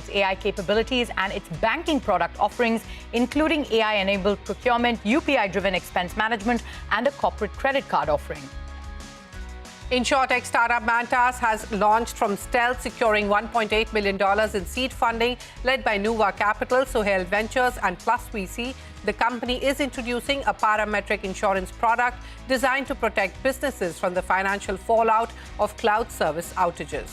its AI capabilities and its banking product offerings, including AI-enabled procurement, UPI-driven expense management, and a corporate credit card offering. Insurtech startup Mantas has launched from stealth, securing $1.8 million in seed funding led by Nuva Capital, Zoho Ventures, and Plus VC. The company is introducing a parametric insurance product designed to protect businesses from the financial fallout of cloud service outages.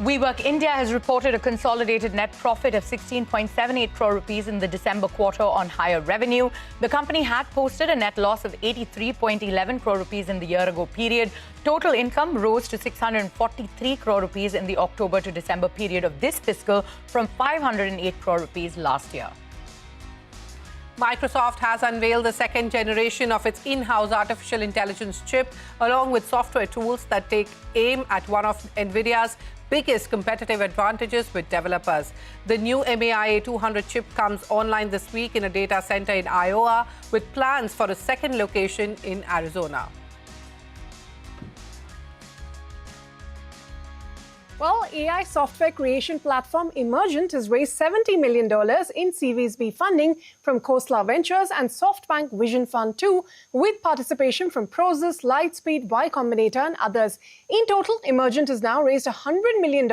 WeWork India has reported a consolidated net profit of 16.78 crore rupees in the December quarter on higher revenue. The company had posted a net loss of 83.11 crore rupees in the year-ago period. Total income rose to 643 crore rupees in the October to December period of this fiscal from 508 crore rupees last year. Microsoft has unveiled the second generation of its in-house artificial intelligence chip, along with software tools that take aim at one of NVIDIA's biggest competitive advantages with developers. The new MAIA 200 chip comes online this week in a data center in Iowa, with plans for a second location in Arizona. Well, AI software creation platform Emergent has raised $70 million in Series B funding from Khosla Ventures and SoftBank Vision Fund 2, with participation from Prosus, Lightspeed, Y Combinator, and others. In total, Emergent has now raised $100 million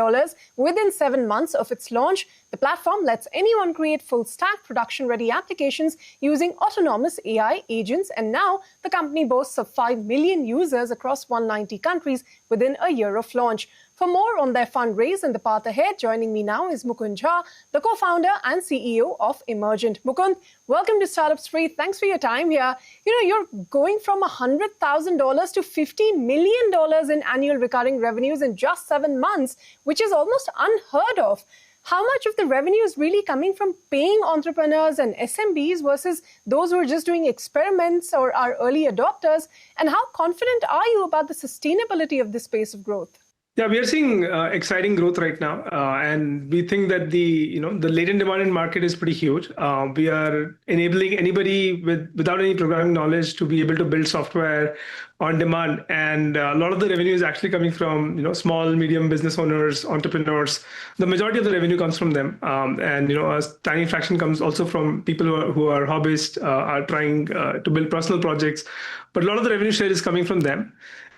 within 7 months of its launch. The platform lets anyone create full-stack production-ready applications using autonomous AI agents, and now the company boasts of 5 million users across 190 countries within a year of launch. For more on their fundraise and the path ahead, joining me now is Mukund Jha, the co-founder and CEO of Emergent. Mukund, welcome to Startup Spree. Thanks for your time here. You're going from $100,000 to $50 million in annual recurring revenues in just 7 months, which is almost unheard of. How much of the revenue is really coming from paying entrepreneurs and SMBs versus those who are just doing experiments or are early adopters? And how confident are you about the sustainability of this pace of growth? Yeah, we are seeing exciting growth right now, and we think that the latent demand in market is pretty huge. We are enabling anybody without any programming knowledge to be able to build software on demand, and a lot of the revenue is actually coming from small, medium business owners, entrepreneurs. The majority of the revenue comes from them, and a tiny fraction comes also from people who are hobbyists, are trying to build personal projects. But a lot of the revenue share is coming from them.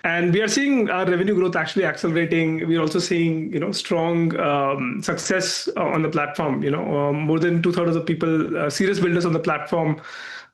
And we are seeing our revenue growth actually accelerating. We're also seeing, strong success on the platform. More than 2/3 of the people, serious builders on the platform,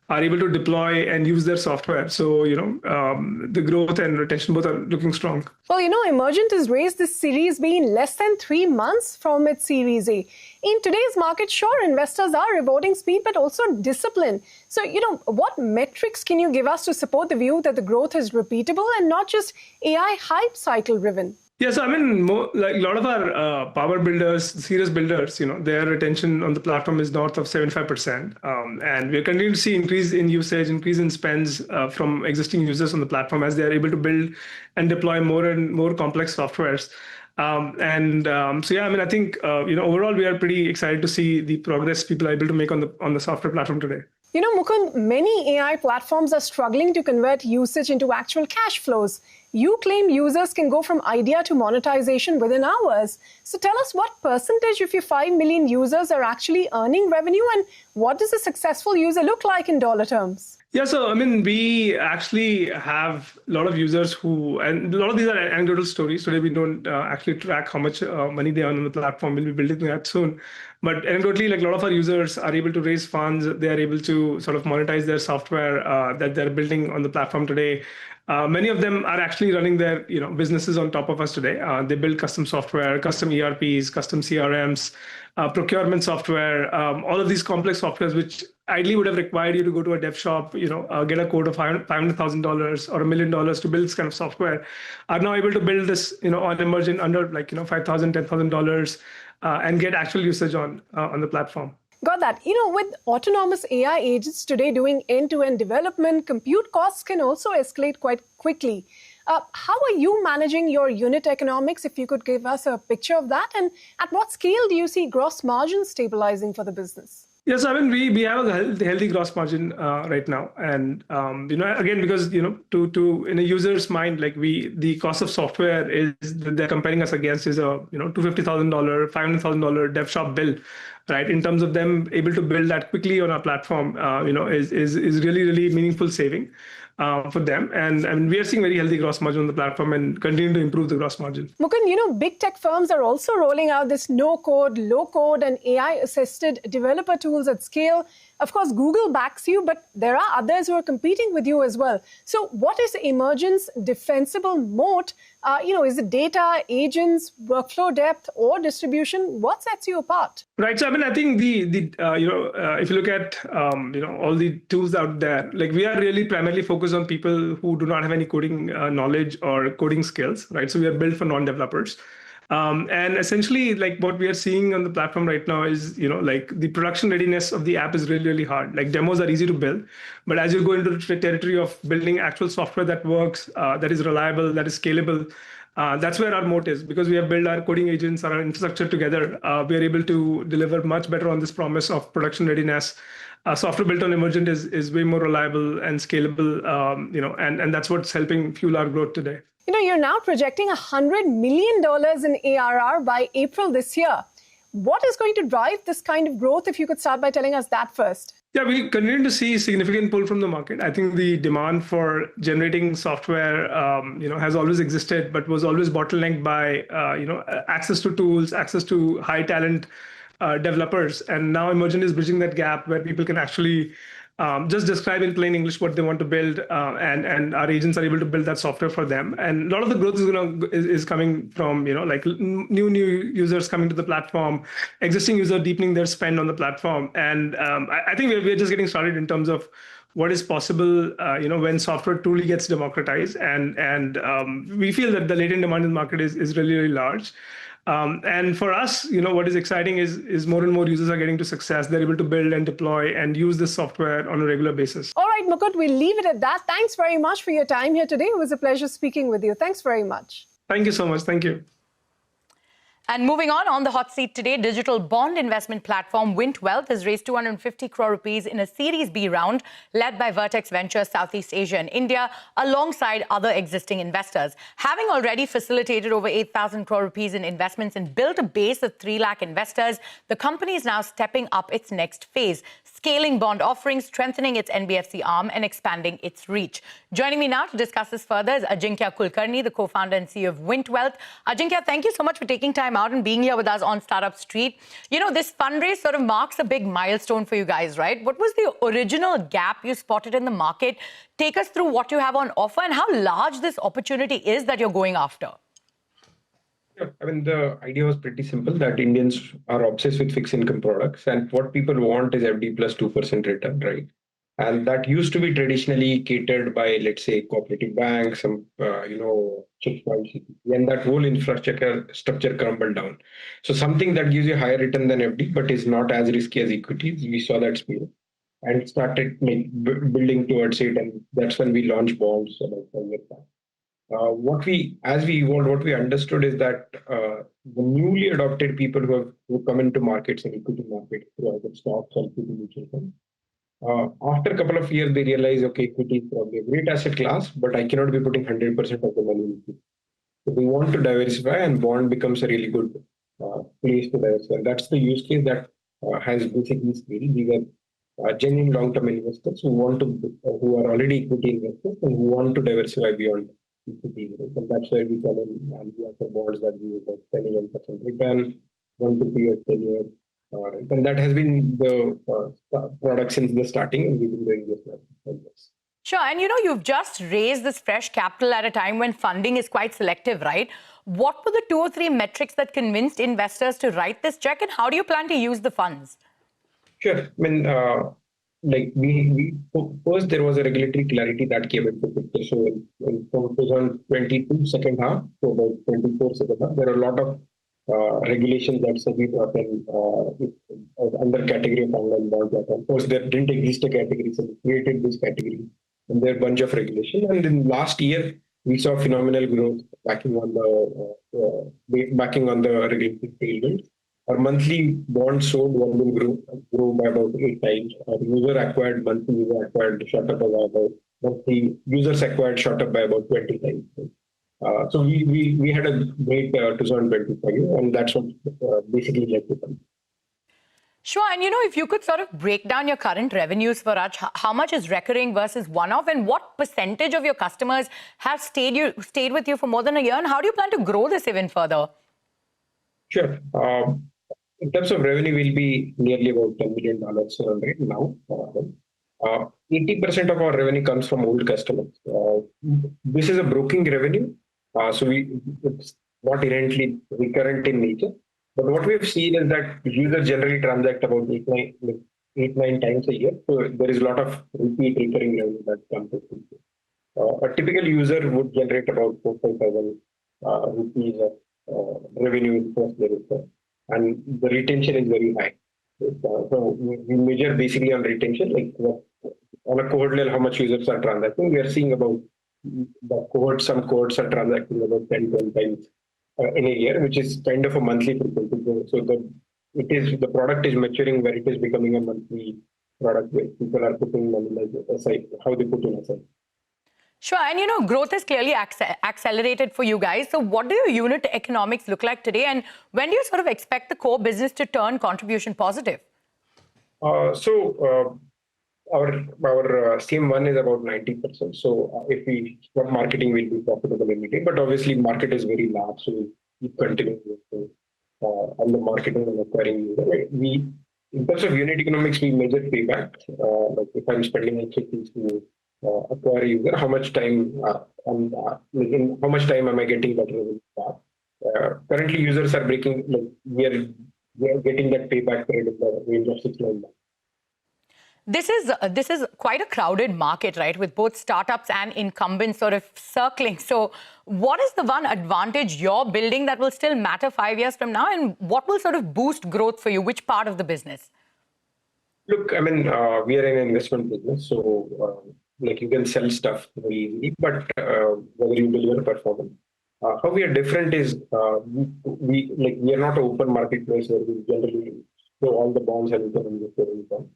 are able to deploy and use their software. So, the growth and retention both are looking strong. Well, Emergent has raised this Series B in less than 3 months from its Series A. In today's market, sure, investors are rewarding speed, but also discipline. So, what metrics can you give us to support the view that the growth is repeatable and not just AI hype cycle driven? Yeah, so like a lot of our power builders, serious builders, their retention on the platform is north of 75%. And we're continuing to see increase in usage, increase in spends from existing users on the platform as they're able to build and deploy more and more complex softwares. So yeah, I think overall we are pretty excited to see the progress people are able to make on the software platform today. Mukund, many AI platforms are struggling to convert usage into actual cash flows. You claim users can go from idea to monetization within hours. So tell us, what percentage of your 5 million users are actually earning revenue, and what does a successful user look like in dollar terms? Yeah, so we actually have a lot of users and a lot of these are anecdotal stories. Today we don't actually track how much money they earn on the platform. We'll be building that soon. But anecdotally, like a lot of our users are able to raise funds. They are able to sort of monetize their software that they're building on the platform today. Many of them are actually running their businesses on top of us today. They build custom software, custom ERPs, custom CRMs, procurement software, all of these complex softwares, which ideally would have required you to go to a dev shop, get a code of $500,000 or $1 million to build this kind of software, are now able to build this on Emergent under $5,000, $10,000 and get actual usage on the platform. Got that. With autonomous AI agents today doing end-to-end development, compute costs can also escalate quite quickly. How are you managing your unit economics, if you could give us a picture of that? And at what scale do you see gross margins stabilizing for the business? Yes, I mean we have a healthy gross margin right now, and again because to in a user's mind, like the cost of software is that they're comparing us against is a $250,000 $500,000 dev shop bill, right? In terms of them able to build that quickly on our platform, is really meaningful saving for them, and I mean we are seeing very healthy gross margin on the platform and continue to improve the gross margin. Mukund, big tech firms are also rolling out this no-code, low-code and AI-assisted developer tools at scale. Of course, Google backs you, but there are others who are competing with you as well. So what is Emergent's defensible moat? Is it data, agents, workflow depth, or distribution? What sets you apart? Right. So I mean, I think if you look at all the tools out there, like we are really primarily focused on people who do not have any coding knowledge or coding skills, right? So we are built for non-developers. And essentially, like what we are seeing on the platform right now is, like the production readiness of the app is really hard. Like demos are easy to build, but as you go into the territory of building actual software that works, that is reliable, that is scalable, that's where our moat is, because we have built our coding agents, our infrastructure together. We are able to deliver much better on this promise of production readiness. Software built on Emergent is way more reliable and scalable, and that's what's helping fuel our growth today. You're now projecting $100 million in ARR by April this year. What is going to drive this kind of growth, if you could start by telling us that first? Yeah, we continue to see significant pull from the market. I think the demand for generating software, has always existed, but was always bottlenecked by, access to tools, access to high talent developers. And now Emergent is bridging that gap where people can actually just describe in plain English what they want to build, and our agents are able to build that software for them. And a lot of the growth is coming from like new users coming to the platform, existing users deepening their spend on the platform. And I think we're just getting started in terms of what is possible, when software truly gets democratized. And we feel that the latent demand in the market is really large. And for us, what is exciting is more and more users are getting to success. They're able to build and deploy and use this software on a regular basis. All right, Mukund, we'll leave it at that. Thanks very much for your time here today. It was a pleasure speaking with you. Thanks very much. Thank you so much. Thank you. And moving on the hot seat today, digital bond investment platform Wint Wealth has raised 250 crore rupees in a Series B round led by Vertex Ventures Southeast Asia and India, alongside other existing investors. Having already facilitated over 8,000 crore rupees in investments and built a base of 3 lakh investors, the company is now stepping up its next phase, scaling bond offerings, strengthening its NBFC arm, and expanding its reach. Joining me now to discuss this further is Ajinkya Kulkarni, the co-founder and CEO of Wint Wealth. Ajinkya, thank you so much for taking time out and being here with us on Startup Street. This fundraise sort of marks a big milestone for you guys, right? What was the original gap you spotted in the market? Take us through what you have on offer and how large this opportunity is that you're going after. Yeah, I mean, the idea was pretty simple, that Indians are obsessed with fixed income products, and what people want is FD plus 2% return, right? And that used to be traditionally catered by, let's say, cooperative banks, some, checkpoints, and that whole structure crumbled down. So something that gives you higher return than FD, but is not as risky as equities, we saw that speed and started building towards it. And that's when we launched bonds about 5 years back. As we evolved, what we understood is that the newly adopted people who come into markets and equity markets through either stocks or equity mutual funds, after a couple of years, they realize, okay, equity is probably a great asset class, but I cannot be putting 100% of the money in equity. So they want to diversify, and bond becomes a really good place to diversify. That's the use case that has basically scaled. These are genuine long-term investors who are already equity investors and who want to diversify beyond equity. And that's where we come in, and we offer bonds that we have 21% return, 1 to 3 years, 10 years. And that has been the product since the starting, and we've been doing this now for years. Sure. And you've just raised this fresh capital at a time when funding is quite selective, right? What were the 2 or 3 metrics that convinced investors to write this check, and how do you plan to use the funds? Sure. I mean, we first, there was a regulatory clarity that came into picture. So from 2022 second half to about 24 second half, there are a lot of regulations that SEBI brought in under category of online bond platform. Of course, there didn't exist a category, so we created this category, and there are a bunch of regulations. And in last year, we saw phenomenal growth backing on the regulatory tailwind. our monthly bonds sold volume grew by about 8 times. Our monthly user acquired shot up by about monthly users acquired shot up by about 20 times. So we had a great 2025, and that's what basically led to them. Sure. And, if you could sort of break down your current revenues for us, how much is recurring versus one-off, and what percentage of your customers have stayed with you for more than a year, and how do you plan to grow this even further? Sure. In terms of revenue, we'll be nearly about $10 million right now. 80% of our revenue comes from old customers. This is a broking revenue, so it's not inherently recurrent in nature. But what we've seen is that users generally transact about 8-9 times a year. So there is a lot of repeat recurring revenue that comes with it. A typical user would generate about 4,000-5,000 rupees of revenue in first year, and the retention is very high. So we measure basically on retention, like on a cohort level, how much users are transacting. We are seeing about some cohorts are transacting about 10-12 times in a year, which is kind of a monthly frequency. So the product is maturing where it is becoming a monthly product where people are putting money aside, how they put in aside. Sure. And, growth is clearly accelerated for you guys. So what do your unit economics look like today? And when do you sort of expect the core business to turn contribution positive? Our CM1 is about 90%. So if we stop marketing, we'll be profitable immediately. But obviously, market is very large, so we keep continuing on the marketing and acquiring users. In terms of unit economics, we measure payback. Like if I'm spending $8 to acquire a user, how much time in how much time am I getting that revenue back? Currently, users are breaking. We are getting that payback period in the range of 6-9 months. This is quite a crowded market, right, with both startups and incumbents sort of circling. So what is the one advantage you're building that will still matter 5 years from now, and what will sort of boost growth for you? Which part of the business? Look, I mean, we are in an investment business, so you can sell stuff very easily, but whether you deliver performance. How we are different is we are not an open marketplace where we generally show all the bonds and income.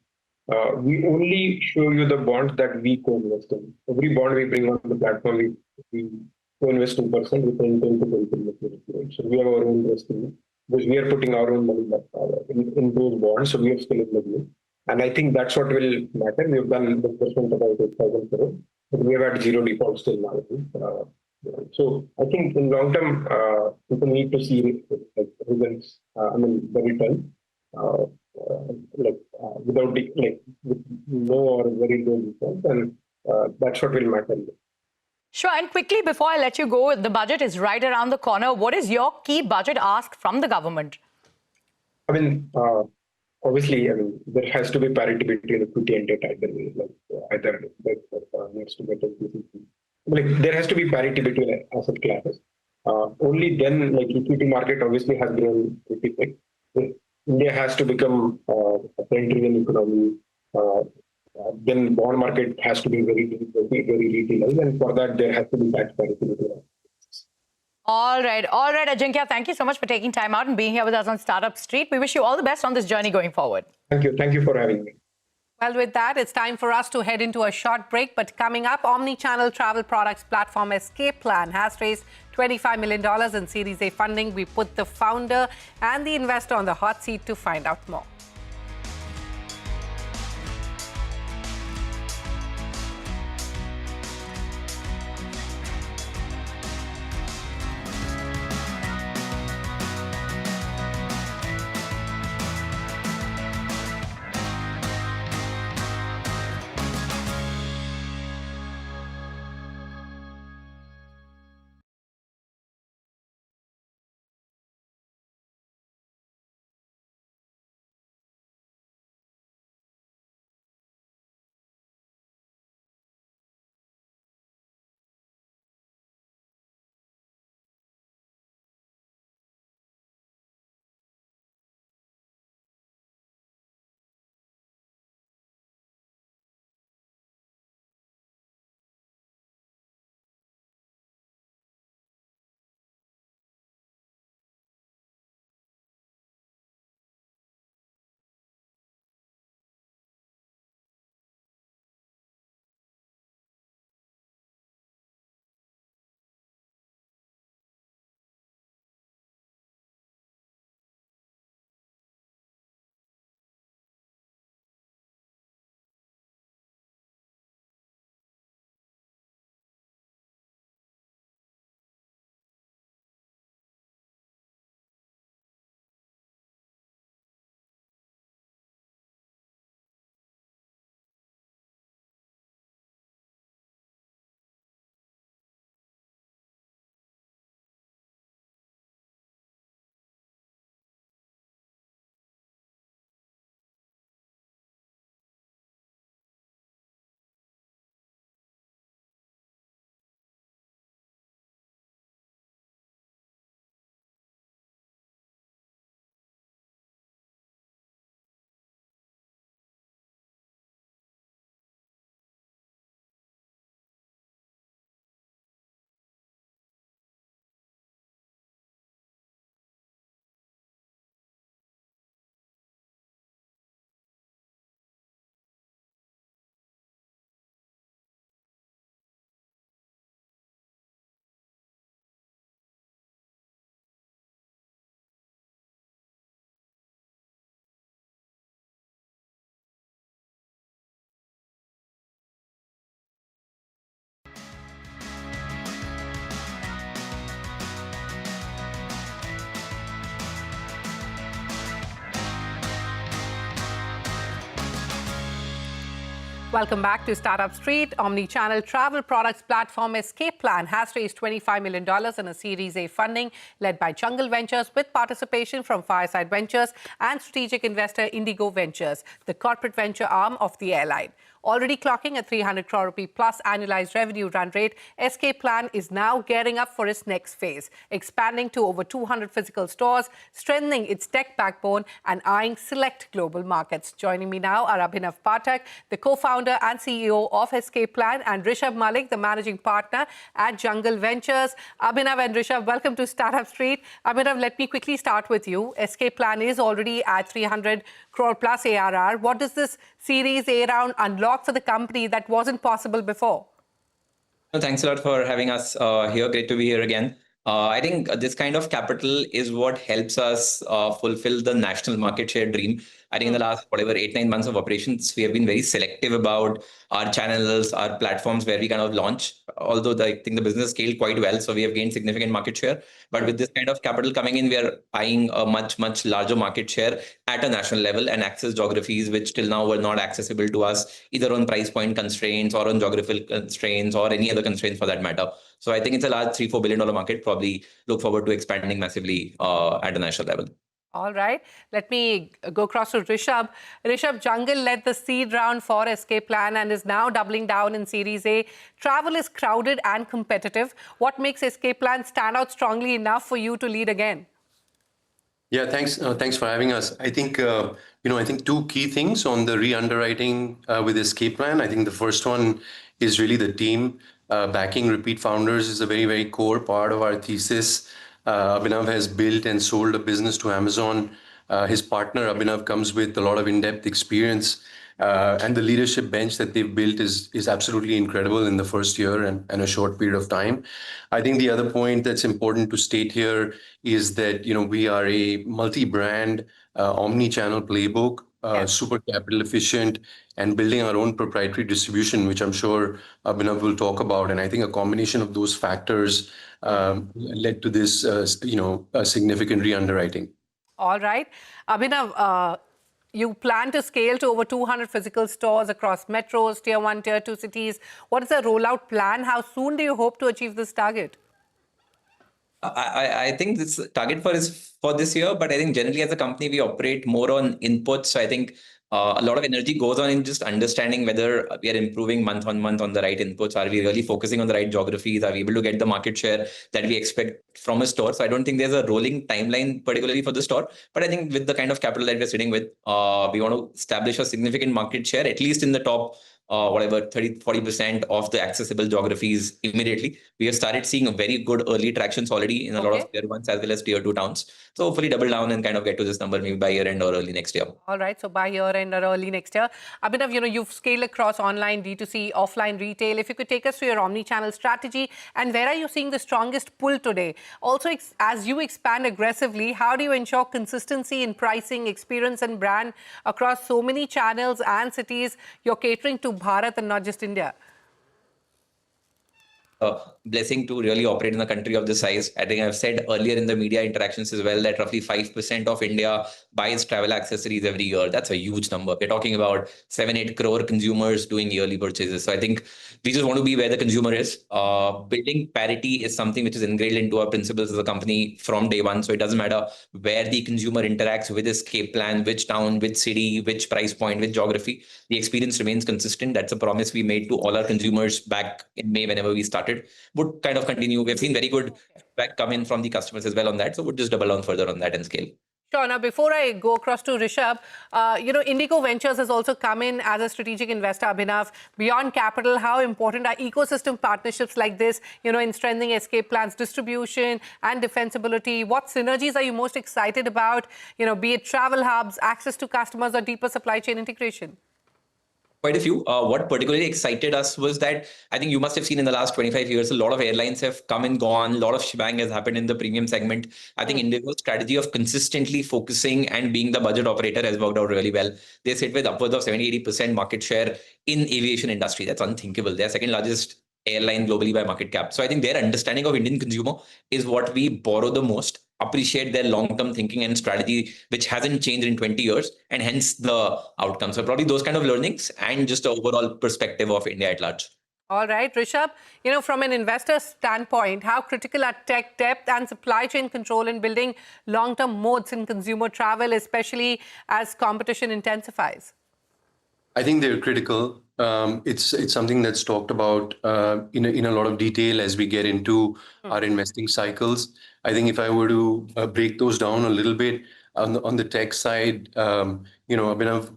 We only show you the bonds that we co-invest in. Every bond we bring on the platform, we co-invest 2% with the intent to build it. So we have our own risk because we are putting our own money in those bonds, so we have still in. And I think that's what will matter. We have done disbursement about 8,000 crores, but we have had zero defaults till now. So I think in long term, people need to see results. The return. Without with no or very low default, and that's what will matter. Sure. And quickly, before I let you go, the budget is right around the corner. What is your key budget ask from the government? Obviously, there has to be parity between equity and debt either way. Either needs to get there has to be parity between asset classes. Only then, equity market obviously has grown pretty quick. India has to become a trend-driven economy. Then bond market has to be very retailized, and for that there has to be tax parity. All right, Ajinkya. Thank you so much for taking time out and being here with us on Startup Street. We wish you all the best on this journey going forward. Thank you for having me. Well, with that, it's time for us to head into a short break. But coming up, omni-channel travel products platform Escape Plan has raised $25 million in Series A funding. We put the founder and the investor on the hot seat to find out more. Welcome back to Startup Street. Omni-channel travel products platform Escape Plan has raised $25 million in a Series A funding led by Jungle Ventures with participation from Fireside Ventures and strategic investor Indigo Ventures, the corporate venture arm of the airline. Already clocking a 300 crore rupee plus annualized revenue run rate, Escape Plan is now gearing up for its next phase, expanding to over 200 physical stores, strengthening its tech backbone and eyeing select global markets. Joining me now are Abhinav Pathak, the co-founder and CEO of Escape Plan, and Rishabh Malik, the managing partner at Jungle Ventures. Abhinav and Rishabh, welcome to Startup Street. Abhinav, let me quickly start with you. Escape Plan is already at 300 crore plus ARR. What does this Series A round unlock for the company that wasn't possible before? No, thanks a lot for having us here. Great to be here again. I think this kind of capital is what helps us fulfill the national market share dream. I think in the last, 8-9 months of operations, we have been very selective about our channels, our platforms where we kind of launch. Although I think the business scaled quite well, so we have gained significant market share. But with this kind of capital coming in, we are eyeing a much, much larger market share at a national level and access geographies which till now were not accessible to us, either on price point constraints or on geographical constraints or any other constraints for that matter. So I think it's a large $3-4 billion market. Probably look forward to expanding massively at a national level. All right. Let me go across to Rishabh. Rishabh, Jungle led the seed round for Escape Plan and is now doubling down in Series A. Travel is crowded and competitive. What makes Escape Plan stand out strongly enough for you to lead again? Yeah, thanks. Thanks for having us. I think, I think two key things on the re-underwriting with Escape Plan. I think the first one is really the team. Backing repeat founders is a very, very core part of our thesis. Abhinav has built and sold a business to Amazon. His partner, Abhinav, comes with a lot of in-depth experience. And the leadership bench that they've built is absolutely incredible in the first year and a short period of time. I think the other point that's important to state here is that, we are a multi-brand, omni-channel playbook, super capital efficient, and building our own proprietary distribution, which I'm sure Abhinav will talk about. And I think a combination of those factors led to this, a significant re-underwriting. All right. Abhinav, you plan to scale to over 200 physical stores across metros, tier 1, tier 2 cities. What is the rollout plan? How soon do you hope to achieve this target? I think this target is for this year, but I think generally as a company, we operate more on inputs. So I think a lot of energy goes on in just understanding whether we are improving month on month on the right inputs. Are we really focusing on the right geographies? Are we able to get the market share that we expect from a store? So I don't think there's a rolling timeline particularly for the store. But I think with the kind of capital that we're sitting with, we want to establish a significant market share, at least in the top 30-40% of the accessible geographies immediately. We have started seeing a very good early tractions already in a lot of tier 1s as well as tier 2 towns. So hopefully double down and kind of get to this number maybe by year end or early next year. All right. So by year end or early next year. Abhinav, you've scaled across online, D2C, offline retail. If you could take us through your omni-channel strategy and where are you seeing the strongest pull today? Also, as you expand aggressively, how do you ensure consistency in pricing, experience and brand across so many channels and cities? You're catering to Bharat and not just India. Blessing to really operate in a country of this size. I think I've said earlier in the media interactions as well that roughly 5% of India buys travel accessories every year. That's a huge number. We're talking about 7-8 crore consumers doing yearly purchases. So I think we just want to be where the consumer is. Building parity is something which is ingrained into our principles as a company from day one. So it doesn't matter where the consumer interacts with Escape Plan, which town, which city, which price point, which geography. The experience remains consistent. That's a promise we made to all our consumers back in May whenever we started. Would kind of continue. We've seen very good feedback come in from the customers as well on that. So we'll just double down further on that and scale. Sure. Now, before I go across to Rishabh, Indigo Ventures has also come in as a strategic investor, Abhinav. Beyond capital, how important are ecosystem partnerships like this, in strengthening Escape Plan's distribution and defensibility? What synergies are you most excited about, be it travel hubs, access to customers or deeper supply chain integration? Quite a few. What particularly excited us was that I think you must have seen in the last 25 years, a lot of airlines have come and gone. A lot of shebang has happened in the premium segment. I think Indigo's strategy of consistently focusing and being the budget operator has worked out really well. They sit with upwards of 70-80% market share in aviation industry. That's unthinkable. They're second largest airline globally by market cap. So I think their understanding of Indian consumer is what we borrow the most. appreciate their long-term thinking and strategy, which hasn't changed in 20 years, and hence the outcome. So probably those kind of learnings and just the overall perspective of India at large. All right, Rishabh, from an investor standpoint, how critical are tech depth and supply chain control in building long-term moats in consumer travel, especially as competition intensifies? I think they're critical. It's something that's talked about in a lot of detail as we get into our investing cycles. I think if I were to break those down a little bit on the tech side, Abhinav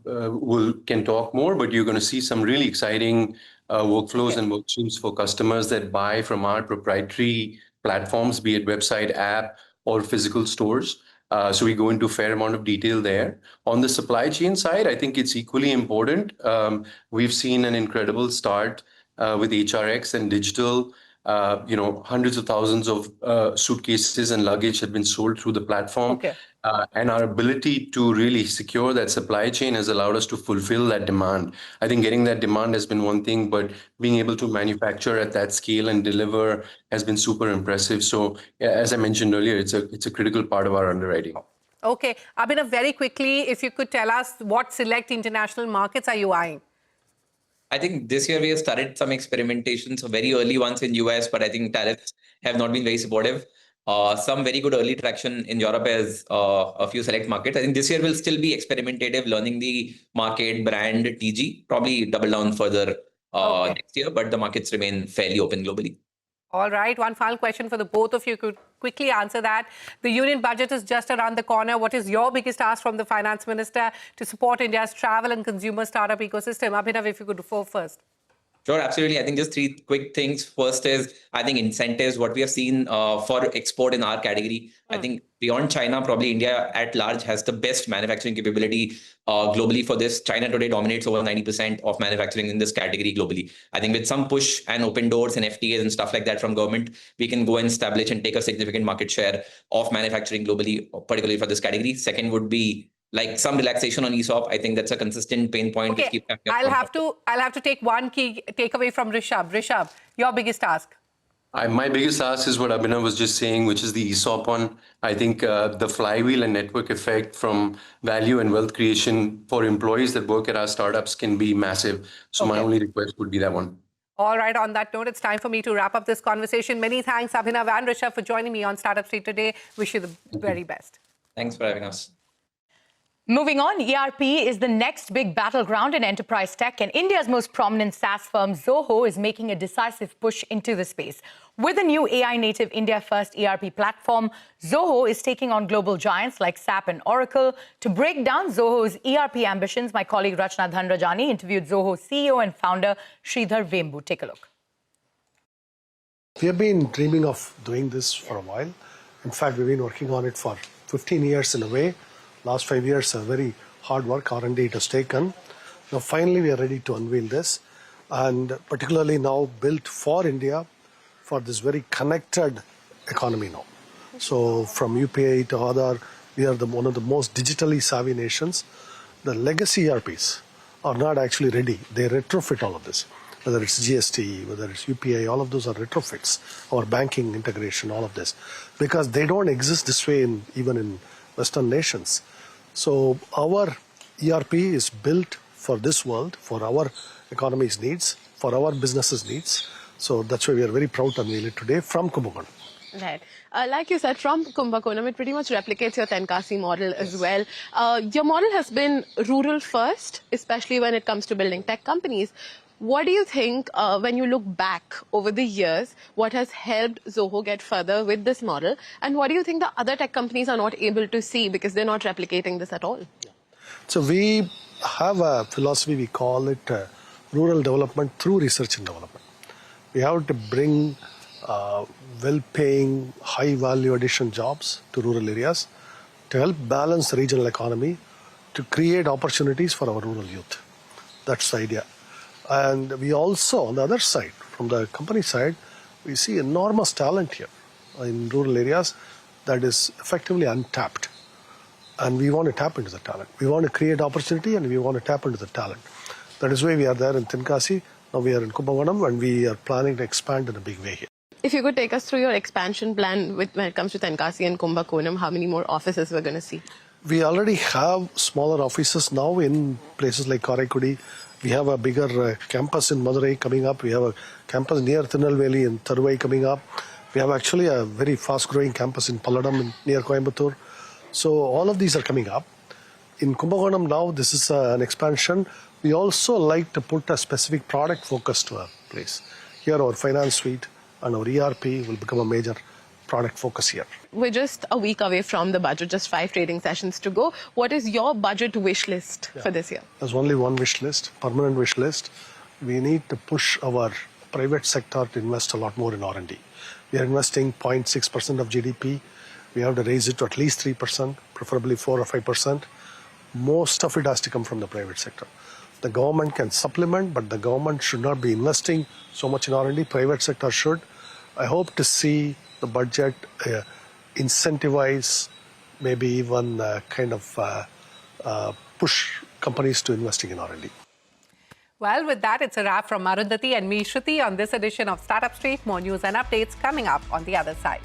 can talk more, but you're going to see some really exciting workflows and workstreams for customers that buy from our proprietary platforms, be it website, app, or physical stores. So we go into a fair amount of detail there. On the supply chain side, I think it's equally important. We've seen an incredible start with HRX and digital. Hundreds of thousands of suitcases and luggage have been sold through the platform. Okay. And our ability to really secure that supply chain has allowed us to fulfill that demand. I think getting that demand has been one thing, but being able to manufacture at that scale and deliver has been super impressive. So as I mentioned earlier, it's a critical part of our underwriting. Okay. Abhinav, very quickly, if you could tell us what select international markets are you eyeing? I think this year we have started some experimentation, so very early ones in US, but I think tariffs have not been very supportive. Some very good early traction in Europe as a few select markets. I think this year will still be experimentative, learning the market, brand, TG, probably double down further next year, but the markets remain fairly open globally. All right. One final question for the both of you. Could quickly answer that. The union budget is just around the corner. What is your biggest ask from the finance minister to support India's travel and consumer startup ecosystem? Abhinav, if you could go first. Sure, absolutely. I think just three quick things. First is, I think incentives, what we have seen for export in our category. I think beyond China, probably India at large has the best manufacturing capability globally for this. China today dominates over 90% of manufacturing in this category globally. I think with some push and open doors and FTAs and stuff like that from government, we can go and establish and take a significant market share of manufacturing globally, particularly for this category. Second would be like some relaxation on ESOP. I think that's a consistent pain point. Okay. I'll have to take one key takeaway from Rishabh. Rishabh, your biggest ask. My biggest ask is what Abhinav was just saying, which is the ESOP one. I think the flywheel and network effect from value and wealth creation for employees that work at our startups can be massive. So my only request would be that one. All right. On that note, it's time for me to wrap up this conversation. Many thanks, Abhinav and Rishabh, for joining me on Startup Street today. Wish you the very best. Thanks for having us. Moving on, ERP is the next big battleground in enterprise tech, and India's most prominent SaaS firm, Zoho, is making a decisive push into the space. With a new AI-native India-first ERP platform, Zoho is taking on global giants like SAP and Oracle. To break down Zoho's ERP ambitions, my colleague Rachna Dhanrajani interviewed Zoho CEO and founder Sridhar Vembu. Take a look. We have been dreaming of doing this for a while. In fact, we've been working on it for 15 years in a way. Last 5 years, a very hard work, R&D it has taken. Now, finally, we are ready to unveil this, and particularly now built for India, for this very connected economy now. So from UPI to Aadhaar, we are one of the most digitally savvy nations. The legacy ERPs are not actually ready. They retrofit all of this, whether it's GST, whether it's UPI, all of those are retrofits, or banking integration, all of this, because they don't exist this way even in Western nations. So our ERP is built for this world, for our economy's needs, for our businesses' needs. So that's why we are very proud to unveil it today from Kumbakonam. Right. Like you said, from Kumbakonam, it pretty much replicates your Tenkasi model as well. Your model has been rural first, especially when it comes to building tech companies. What do you think, when you look back over the years, what has helped Zoho get further with this model? And what do you think the other tech companies are not able to see because they're not replicating this at all? So we have a philosophy, we call it rural development through research and development. We have to bring well-paying, high-value addition jobs to rural areas to help balance the regional economy, to create opportunities for our rural youth. That's the idea. And we also, on the other side, from the company side, we see enormous talent here in rural areas that is effectively untapped. And we want to tap into the talent. We want to create opportunity and we want to tap into the talent. That is why we are there in Tenkasi. Now we are in Kumbakonam and we are planning to expand in a big way here. If you could take us through your expansion plan when it comes to Tenkasi and Kumbakonam, how many more offices we're going to see? We already have smaller offices now in places like Karaikudi. We have a bigger campus in Madurai coming up. We have a campus near Tirunelveli in Tharuvai coming up. We have actually a very fast-growing campus in Palladam near Coimbatore. So all of these are coming up. In Kumbakonam now, this is an expansion. We also like to put a specific product focus to a place. Here our finance suite and our ERP will become a major product focus here. We're just a week away from the budget, just 5 trading sessions to go. What is your budget wish list for this year? There's only one wish list, permanent wish list. We need to push our private sector to invest a lot more in R&D. We are investing 0.6% of GDP. We have to raise it to at least 3%, preferably 4 or 5%. Most of it has to come from the private sector. The government can supplement, but the government should not be investing so much in R&D. Private sector should. I hope to see the budget incentivize, maybe even push companies to investing in R&D. Well, with that, it's a wrap from Arundhati and me, Shruti, on this edition of Startup Street. More news and updates coming up on the other side.